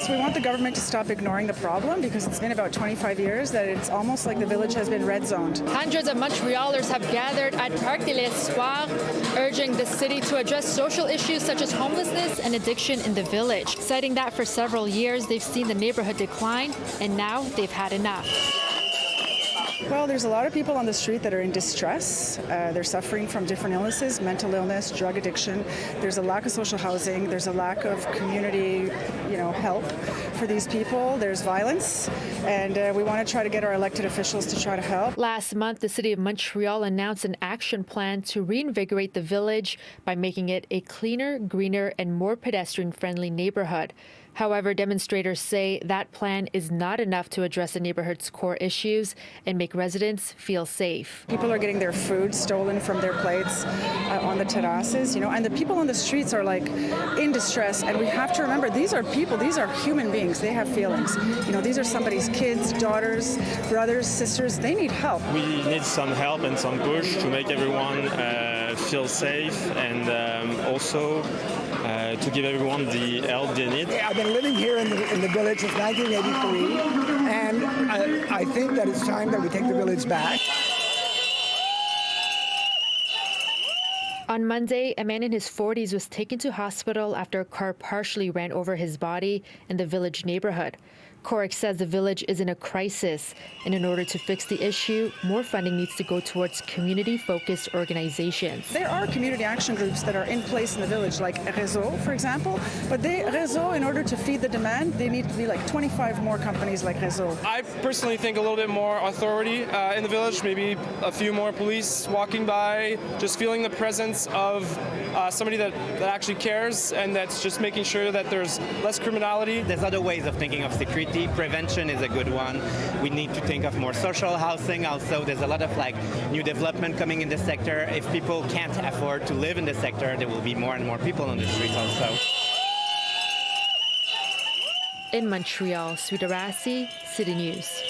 So we want the government to stop ignoring the problem because it's been about 25 years that it's almost like the village has been red zoned. Hundreds of Montrealers have gathered at Parc de l'Espoir, urging the city to address social issues such as homelessness and addiction in the village, citing that for several years they've seen the neighborhood decline and now they've had enough. Well, there's a lot of people on the street that are in distress. They're suffering from different illnesses, mental illness, drug addiction. There's a lack of social housing. There's a lack of community, help for these people. There's violence, and we want to try to get our elected officials to try to help. Last month, the city of Montreal announced an action plan to reinvigorate the village by making it a cleaner, greener, and more pedestrian-friendly neighborhood. However, demonstrators say that plan is not enough to address the neighborhood's core issues and make residents feel safe. People are getting their food stolen from their plates on the terraces, and the people on the streets are like in distress. And we have to remember, these are people, these are human beings. They have feelings. These are somebody's kids, daughters, brothers, sisters. They need help. We need some help and some push to make everyone feel safe and also to give everyone the help they need. I've been living here in the village since 1983, and I think that it's time that we take the village back. On Monday, a man in his 40s was taken to hospital after a car partially ran over his body in the village neighborhood. Coric says the village is in a crisis, and in order to fix the issue, more funding needs to go towards community-focused organizations. There are community action groups that are in place in the village, like Réseau, for example, but Réseau, in order to feed the demand, they need to be like 25 more companies like Réseau. I personally think a little bit more authority in the village, maybe a few more police walking by, just feeling the presence of somebody that actually cares and that's just making sure that there's less criminality. There's other ways of thinking of security. Prevention is a good one. We need to think of more social housing also. There's a lot of new development coming in the sector. If people can't afford to live in the sector, there will be more and more people on the streets also. In Montreal, Swidda Rassy, City News.